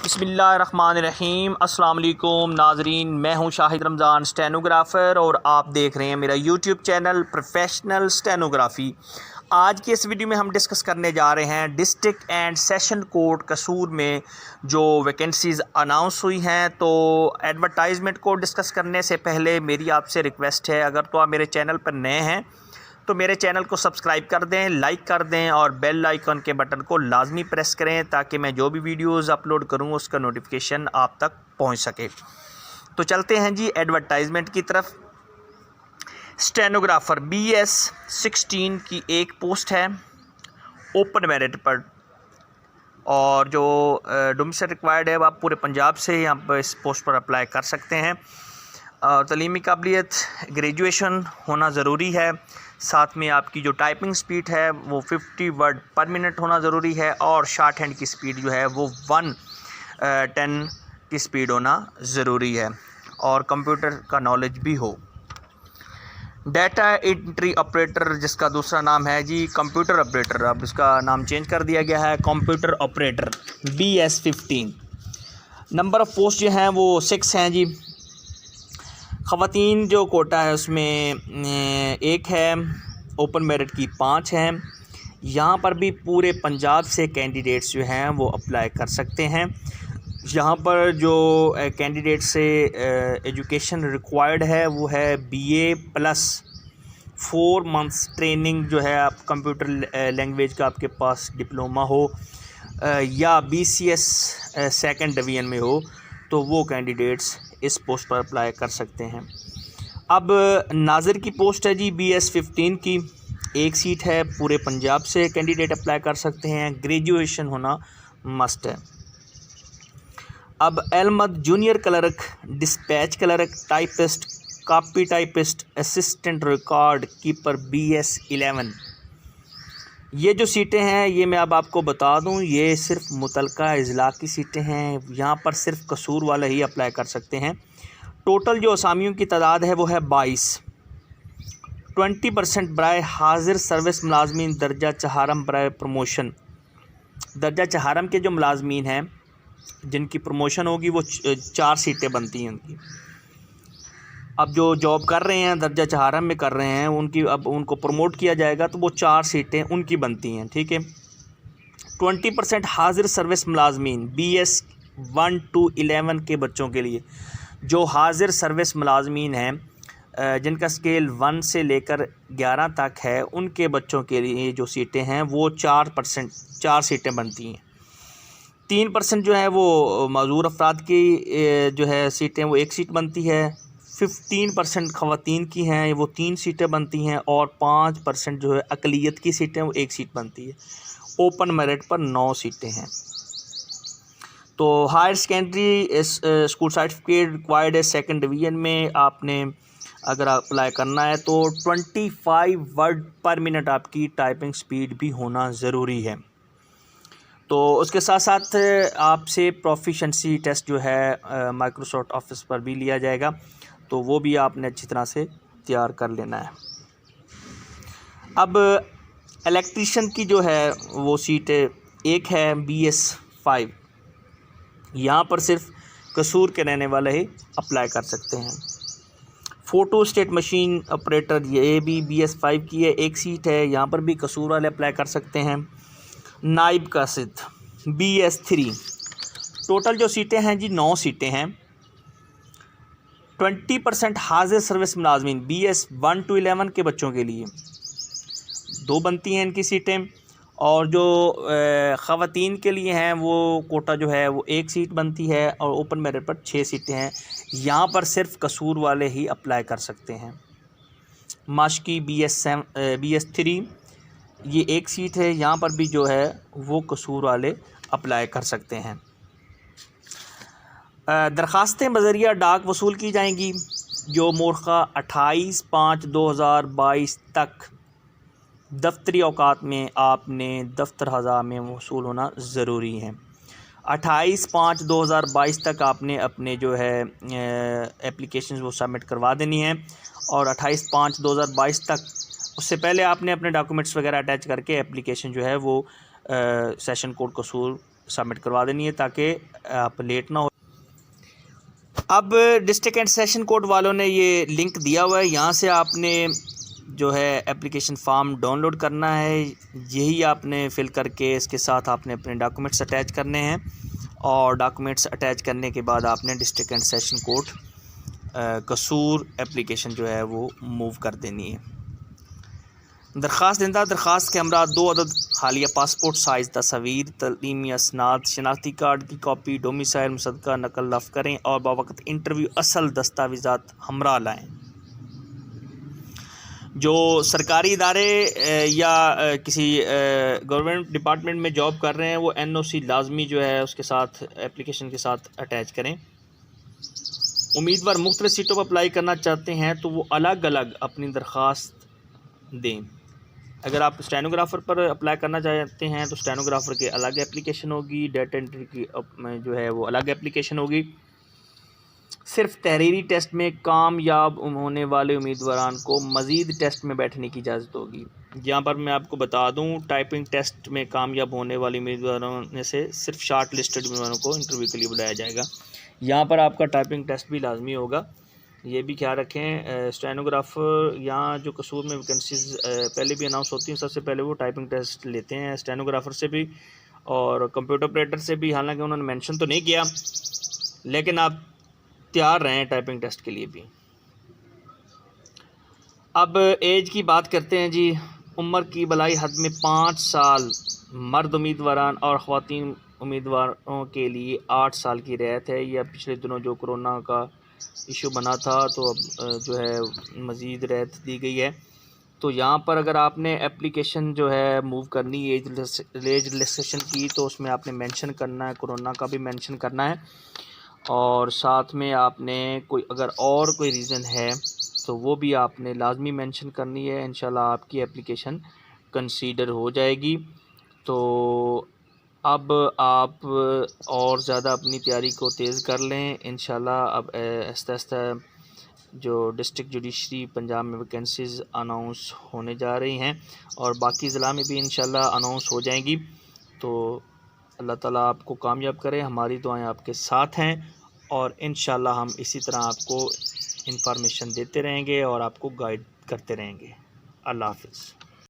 बिस्मिल्लाहिर्रहमानिर्रहीम। अस्सलाम वालेकुम नाज़रीन, मैं हूं शाहिद रमज़ान स्टेनोग्राफ़र और आप देख रहे हैं मेरा यूट्यूब चैनल प्रोफेशनल स्टेनोग्राफ़ी। आज की इस वीडियो में हम डिस्कस करने जा रहे हैं डिस्ट्रिक्ट एंड सेशन कोर्ट कसूर में जो वैकेंसीज़ अनाउंस हुई हैं। तो एडवर्टाइजमेंट को डिस्कस करने से पहले मेरी आपसे रिक्वेस्ट है, अगर तो आप मेरे चैनल पर नए हैं तो मेरे चैनल को सब्सक्राइब कर दें, लाइक कर दें और बेल आइकन के बटन को लाजमी प्रेस करें ताकि मैं जो भी वीडियोस अपलोड करूं उसका नोटिफिकेशन आप तक पहुंच सके। तो चलते हैं जी एडवर्टाइजमेंट की तरफ। स्टेनोग्राफ़र BS 16 की एक पोस्ट है ओपन मेरिट पर, और जो डोमिसाइल रिक्वायर्ड है आप पूरे पंजाब से यहाँ पर इस पोस्ट पर अप्लाई कर सकते हैं। और तलीमी काबिलियत ग्रेजुएशन होना ज़रूरी है। साथ में आपकी जो टाइपिंग स्पीड है वो 50 वर्ड पर मिनट होना ज़रूरी है, और शॉर्ट हैंड की स्पीड जो है वो 110 की स्पीड होना ज़रूरी है, और कंप्यूटर का नॉलेज भी हो। डाटा एंट्री ऑपरेटर, जिसका दूसरा नाम है जी कंप्यूटर ऑपरेटर, अब इसका नाम चेंज कर दिया गया है computer operator BS 15। Number of post जो हैं वो 6 हैं जी। ख़वातीन जो कोटा है उसमें 1 है, ओपन मेरिट की 5 हैं। यहाँ पर भी पूरे पंजाब से कैंडिडेट्स जो हैं वो अप्लाई कर सकते हैं। यहाँ पर जो कैंडिडेट से एजुकेशन रिक्वायर्ड है वो है BA प्लस 4 मंथ्स ट्रेनिंग जो है, आप कंप्यूटर लैंग्वेज का आपके पास डिप्लोमा हो या BCS सेकंड डिवीज़न में हो, तो वो कैंडिडेट्स इस पोस्ट पर अप्लाई कर सकते हैं। अब नाज़िर की पोस्ट है जी BS 15 की, 1 सीट है, पूरे पंजाब से कैंडिडेट अप्लाई कर सकते हैं, ग्रेजुएशन होना मस्ट है। अब एलमद junior clerk, dispatch clerk, typist, copy typist, assistant record keeper BS 11। ये जो सीटें हैं ये मैं अब आपको बता दूं, ये सिर्फ मुतलका अज़ला की सीटें हैं। यहाँ पर सिर्फ कसूर वाले ही अप्लाई कर सकते हैं। टोटल जो असामियों की तादाद है वो है 22। 20% बराए हाजिर सर्विस मुलाजमीन, दर्जा चहारम बराए प्रमोशन। दर्जा चहारम के जो मुलाजमीन हैं जिनकी प्रमोशन होगी वो 4 सीटें बनती हैं उनकी। अब जो जॉब कर रहे हैं दर्जा चहारम में कर रहे हैं उनकी, अब उनको प्रमोट किया जाएगा तो वो 4 सीटें उनकी बनती हैं, ठीक है। 20% हाजिर सर्विस मुलाजमीन BS 1 to 11 के बच्चों के लिए, जो हाजिर सर्विस मुलाजमीन हैं जिनका स्केल 1 से लेकर 11 तक है, उनके बच्चों के लिए जो सीटें हैं वो 4 सीटें बनती हैं। 3% जो है वो मज़ूर अफराद की जो है सीटें, वो 1 सीट बनती है। 15% ख़वातीन की हैं, वो 3 सीटें बनती हैं, और 5% जो है अक़लियत की सीटें, वो 1 सीट बनती है। ओपन मेरिट पर 9 सीटें हैं। तो higher secondary school certificate required है सेकंड डिवीज़न में। आपने अगर अप्लाई करना है तो 25 वर्ड पर मिनट आपकी टाइपिंग स्पीड भी होना ज़रूरी है। तो उसके साथ साथ आपसे प्रोफिशेंसी टेस्ट जो है माइक्रोसॉफ्ट ऑफिस पर भी लिया जाएगा, तो वो भी आपने अच्छी तरह से तैयार कर लेना है। अब इलेक्ट्रीशियन की जो है वो सीट 1 है BS 5। यहाँ पर सिर्फ कसूर के रहने वाले ही अप्लाई कर सकते हैं। फ़ोटो स्टेट मशीन ऑपरेटर, ये भी BS 5 की है, 1 सीट है, यहाँ पर भी कसूर वाले अप्लाई कर सकते हैं। नाइब कासिद BS 3। टोटल जो सीटें हैं जी 9 सीटें हैं। 20% हाजिर सर्विस मुलाजमीन BS 1 to 11 के बच्चों के लिए 2 बनती हैं इनकी सीटें, और जो ख़वातीन के लिए हैं वो कोटा जो है वो 1 सीट बनती है, और ओपन मेरिट पर 6 सीटें हैं। यहाँ पर सिर्फ कसूर वाले ही अप्लाई कर सकते हैं। माशकी BS 3, ये 1 सीट है, यहाँ पर भी जो है वो कसूर वाले अप्लाई कर सकते हैं। दरख्वास्तें बज़रिया डाक वसूल की जाएंगी, जो मोरखा 28/5/2022 तक दफ्तरी औकात में आपने दफ्तर हज़ा में वसूल होना ज़रूरी है। 28/5/2022 तक आपने अपने जो है एप्लीकेशन वो सबमिट करवा देनी है, और 28/5/2022 तक, उससे पहले आपने अपने डॉक्यूमेंट्स वगैरह अटैच करके एप्लीकेशन जो है वो सेशन कोर्ट कसूर सबमिट करवा देनी है ताकि आप लेट ना हो। अब डिस्ट्रिक्ट एंड सेशन कोर्ट वालों ने ये लिंक दिया हुआ है, यहाँ से आपने जो है एप्लीकेशन फ़ॉर्म डाउनलोड करना है, यही आपने फ़िल करके इसके साथ आपने अपने डॉक्यूमेंट्स अटैच करने हैं और डॉक्यूमेंट्स अटैच करने के बाद आपने डिस्ट्रिक्ट एंड सेशन कोर्ट कसूर एप्लीकेशन जो है वो मूव कर देनी है। दरख्वास्त देंदा दरख्वास्त के हमरा 2 अदद हालिया पासपोर्ट साइज़ तस्वीर, तलीमी असनाद, शनाख्ती कार्ड की कॉपी, डोमिसाइल मुसद्दका नकल लफ करें और बावक़्त इंटरव्यू असल दस्तावेज़ात हमरा लाएँ। जो सरकारी इदारे या किसी गवर्नमेंट डिपार्टमेंट में जॉब कर रहे हैं वो NOC लाजमी जो है उसके साथ एप्लीकेशन के साथ अटैच करें। उम्मीदवार मुख्तलिफ सीटों पर अप्लाई करना चाहते हैं तो वो अलग अलग अपनी दरख्वास्त दें। अगर आप स्टेनोग्राफ़र पर अप्लाई करना चाहते हैं तो स्टेनोग्राफ़र की अलग एप्लीकेशन होगी, डेटा एंट्री की जो है वो अलग एप्लीकेशन होगी। सिर्फ तहरीरी टेस्ट में कामयाब होने वाले उम्मीदवारान को मज़ीद टेस्ट में बैठने की इजाज़त होगी। यहाँ पर मैं आपको बता दूँ, टाइपिंग टेस्ट में कामयाब होने वाले उम्मीदवारों में से सिर्फ शार्ट लिस्टेड उम्मीदवारों को इंटरव्यू के लिए बुलाया जाएगा। यहाँ पर आपका टाइपिंग टेस्ट भी लाजमी होगा, ये भी ख्याल रखें। स्टेनोग्राफ़र यहाँ जो कसूर में वैकेंसीज़ पहले भी अनाउंस होती हैं, सबसे पहले वो टाइपिंग टेस्ट लेते हैं स्टेनोग्राफ़र से भी और कंप्यूटर ऑपरेटर से भी। हालांकि उन्होंने मेंशन तो नहीं किया, लेकिन आप तैयार रहें टाइपिंग टेस्ट के लिए भी। अब एज की बात करते हैं जी। उम्र की बलाई हद में 5 साल मर्द उम्मीदवारान और ख़वातीन उम्मीदवारों के लिए 8 साल की रियायत है। यह पिछले दिनों जो कोरोना का इशू बना था तो अब जो है मज़ीद रियायत दी गई है। तो यहाँ पर अगर आपने एप्लीकेशन जो है मूव करनी है एज रिलैक्सेशन की, तो उसमें आपने मेंशन करना है, कोरोना का भी मेंशन करना है और साथ में आपने अगर और कोई रीज़न है तो वो भी आपने लाजमी मेंशन करनी है। इंशाल्लाह आपकी एप्लीकेशन कंसीडर हो जाएगी। तो अब आप और ज़्यादा अपनी तैयारी को तेज़ कर लें इंशाल्लाह। अब आहिस्ता आहिस्ता जो डिस्ट्रिक्ट जुडिशरी पंजाब में वैकेंसीज़ अनाउंस होने जा रही हैं और बाकी ज़िला में भी इंशाल्लाह अनाउंस हो जाएंगी। तो अल्लाह ताला आपको कामयाब करे, हमारी दुआएं आपके साथ हैं और इंशाल्लाह हम इसी तरह आपको इंफॉर्मेशन देते रहेंगे और आपको गाइड करते रहेंगे। अल्लाह हाफ़िज़।